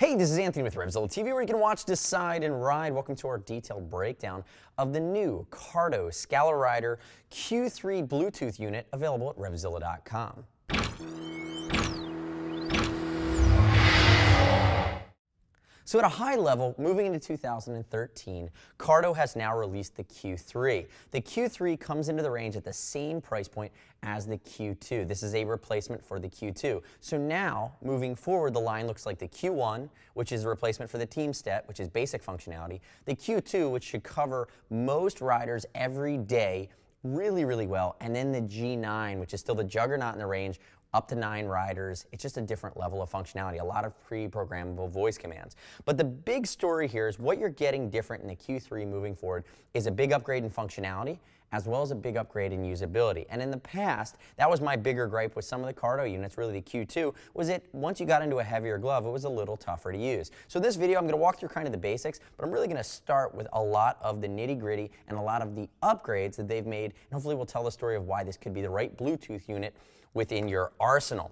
Hey, this is Anthony with RevZilla TV, where you can watch, decide, and ride. Welcome to our detailed breakdown of the new Cardo Scala Rider Q3 Bluetooth unit available at RevZilla.com. So at a high level, moving into 2013, Cardo has now released the Q3. The Q3 comes into the range at the same price point as the Q2. This is a replacement for the Q2. So now, moving forward, the line looks like the Q1, which is a replacement for the Team Step, which is basic functionality, the Q2, which should cover most riders every day really well, and then the G9, which is still the juggernaut in the range, up to 9 riders. It's just a different level of functionality, a lot of pre-programmable voice commands. But the big story here is what you're getting different in the Q3 moving forward is a big upgrade in functionality, as well as a big upgrade in usability. And in the past, that was my bigger gripe with some of the Cardo units, really the Q2, was that once you got into a heavier glove, it was a little tougher to use. So this video, I'm gonna walk through kind of the basics, but I'm really gonna start with a lot of the nitty-gritty and a lot of the upgrades that they've made, and hopefully we'll tell the story of why this could be the right Bluetooth unit within your arsenal.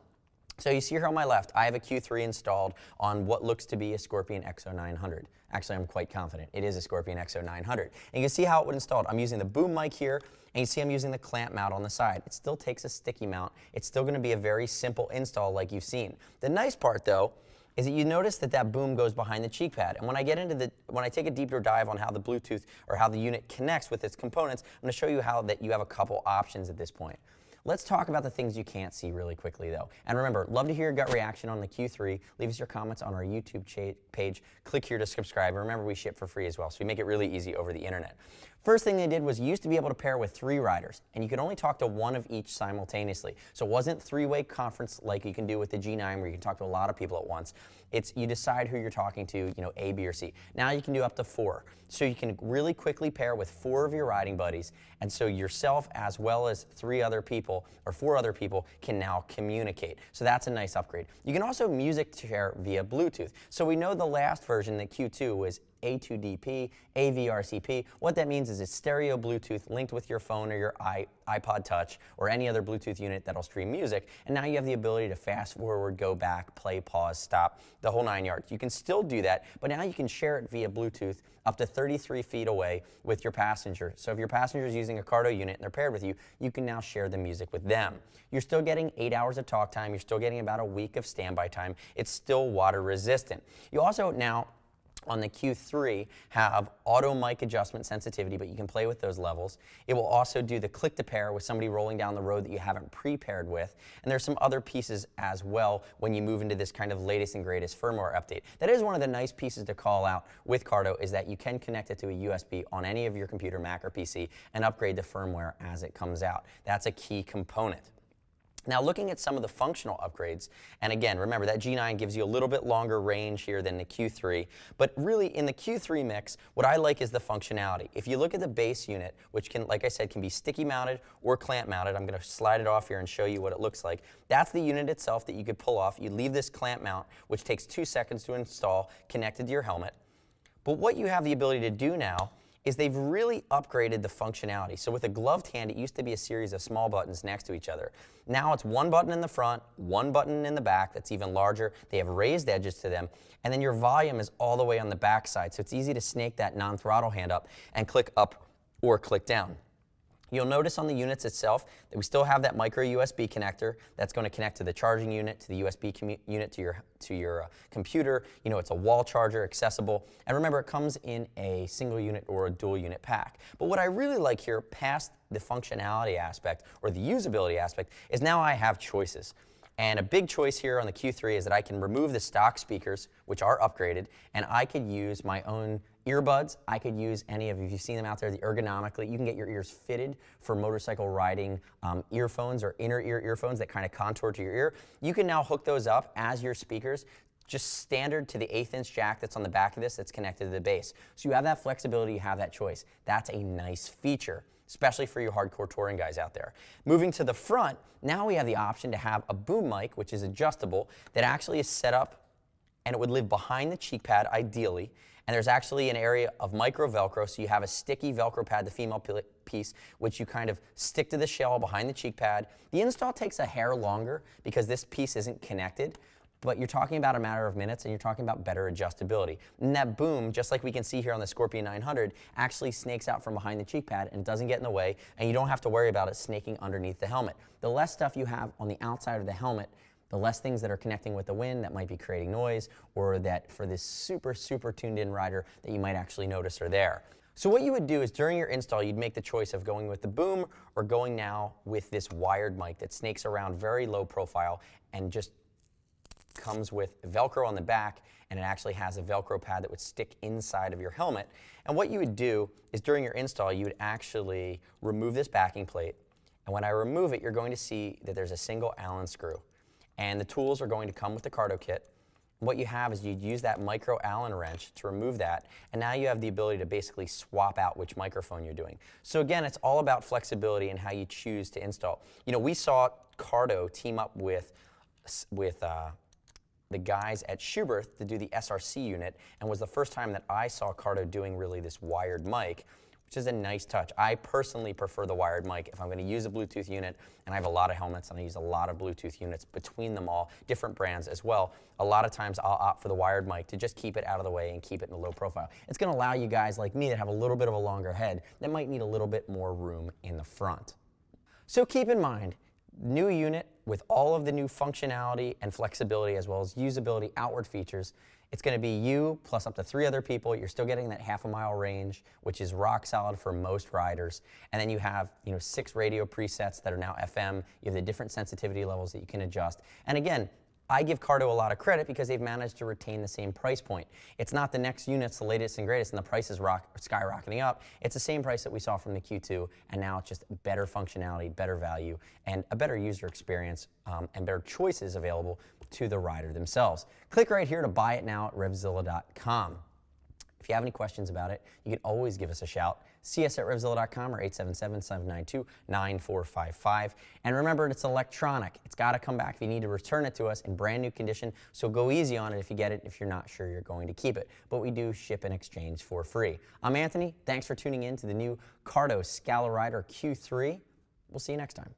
So you see here on my left, I have a Q3 installed on what looks to be a Scorpion XO900. Actually, I'm quite confident it is a Scorpion XO900. And you can see how it would install. I'm using the boom mic here, and you see I'm using the clamp mount on the side. It still takes a sticky mount. It's still going to be a very simple install like you've seen. The nice part, though, is that you notice that that boom goes behind the cheek pad. And when I take a deeper dive on how the Bluetooth or how the unit connects with its components, I'm going to show you how that you have a couple options at this point. Let's talk about the things you can't see really quickly, though. And remember, love to hear your gut reaction on the Q3. Leave us your comments on our YouTube page. Click here to subscribe. And remember, we ship for free as well, so we make it really easy over the internet. First thing they did was you used to be able to pair with 3 riders, and you could only talk to one of each simultaneously. So it wasn't three-way conference like you can do with the G9, where you can talk to a lot of people at once. It's you decide who you're talking to, A, B, or C. Now you can do up to 4. So you can really quickly pair with 4 of your riding buddies, and so yourself as well as 3 other people, or 4 other people, can now communicate. So that's a nice upgrade. You can also music share via Bluetooth. So we know the last version, the Q2, was A2DP, AVRCP. What that means is it's stereo Bluetooth linked with your phone or your iPod Touch or any other Bluetooth unit that'll stream music. And now you have the ability to fast forward, go back, play, pause, stop, the whole 9 yards. You can still do that, but now you can share it via Bluetooth up to 33 feet away with your passenger. So if your passenger is using a Cardo unit and they're paired with you, you can now share the music with them. You're still getting 8 hours of talk time. You're still getting about a week of standby time. It's still water resistant. You also now, on the Q3, have auto mic adjustment sensitivity, but you can play with those levels. It will also do the click to pair with somebody rolling down the road that you haven't pre-paired with. And there's some other pieces as well when you move into this kind of latest and greatest firmware update. That is one of the nice pieces to call out with Cardo, is that you can connect it to a USB on any of your computer, Mac or PC, and upgrade the firmware as it comes out. That's a key component. Now, looking at some of the functional upgrades, and again, remember that G9 gives you a little bit longer range here than the Q3, but really in the Q3 mix, what I like is the functionality. If you look at the base unit, which can, like I said, can be sticky mounted or clamp mounted, I'm going to slide it off here and show you what it looks like. That's the unit itself that you could pull off. You leave this clamp mount, which takes 2 seconds to install, connected to your helmet. But what you have the ability to do now is they've really upgraded the functionality. So with a gloved hand, it used to be a series of small buttons next to each other. Now it's 1 button in the front, 1 button in the back that's even larger. They have raised edges to them. And then your volume is all the way on the back side. So it's easy to snake that non-throttle hand up and click up or click down. You'll notice on the units itself that we still have that micro USB connector that's going to connect to the charging unit, to the USB unit, to your computer. It's a wall charger, accessible. And remember, it comes in a single unit or a dual unit pack. But what I really like here, past the functionality aspect or the usability aspect, is now I have choices. And a big choice here on the Q3 is that I can remove the stock speakers, which are upgraded, and I could use my own earbuds. I could use any of, if you've seen them out there, the ergonomically, you can get your ears fitted for motorcycle riding earphones or inner ear earphones that kind of contour to your ear. You can now hook those up as your speakers, just standard to the 1/8 inch jack that's on the back of this that's connected to the base. So you have that flexibility, you have that choice. That's a nice feature, especially for you hardcore touring guys out there. Moving to the front, now we have the option to have a boom mic, which is adjustable, that actually is set up, and it would live behind the cheek pad ideally. And there's actually an area of micro Velcro, so you have a sticky Velcro pad, the female piece, which you kind of stick to the shell behind the cheek pad. The install takes a hair longer because this piece isn't connected, but you're talking about a matter of minutes, and you're talking about better adjustability. And that boom, just like we can see here on the Scorpion 900, actually snakes out from behind the cheek pad and doesn't get in the way, and you don't have to worry about it snaking underneath the helmet. The less stuff you have on the outside of the helmet, the less things that are connecting with the wind that might be creating noise, or that for this super tuned in rider that you might actually notice are there. So what you would do is during your install, you'd make the choice of going with the boom or going now with this wired mic that snakes around very low profile and just comes with Velcro on the back, and it actually has a Velcro pad that would stick inside of your helmet. And what you would do is during your install, you would actually remove this backing plate. And when I remove it, you're going to see that there's a single Allen screw. And the tools are going to come with the Cardo kit. What you have is you'd use that micro Allen wrench to remove that, and now you have the ability to basically swap out which microphone you're doing. So again, it's all about flexibility and how you choose to install. You know, we saw Cardo team up with the guys at Schuberth to do the SRC unit, and was the first time that I saw Cardo doing really this wired mic, which is a nice touch. I personally prefer the wired mic if I'm going to use a Bluetooth unit, and I have a lot of helmets and I use a lot of Bluetooth units between them all, different brands as well. A lot of times I'll opt for the wired mic to just keep it out of the way and keep it in a low profile. It's going to allow you guys like me that have a little bit of a longer head that might need a little bit more room in the front. So keep in mind, new unit with all of the new functionality and flexibility as well as usability outward features. It's going to be you plus up to 3 other people. You're still getting that half-a-mile range, which is rock solid for most riders. And then you have 6 radio presets that are now FM. You have the different sensitivity levels that you can adjust. And again, I give Cardo a lot of credit because they've managed to retain the same price point. It's not the next unit's the latest and greatest and the price is skyrocketing up. It's the same price that we saw from the Q2, and now it's just better functionality, better value, and a better user experience, and better choices available to the rider themselves. Click right here to buy it now at RevZilla.com. If you have any questions about it, you can always give us a shout. See us at RevZilla.com or 877-792-9455. And remember, it's electronic. It's got to come back if you need to return it to us in brand new condition. So go easy on it if you get it, if you're not sure you're going to keep it. But we do ship and exchange for free. I'm Anthony. Thanks for tuning in to the new Cardo Scala Rider Q3. We'll see you next time.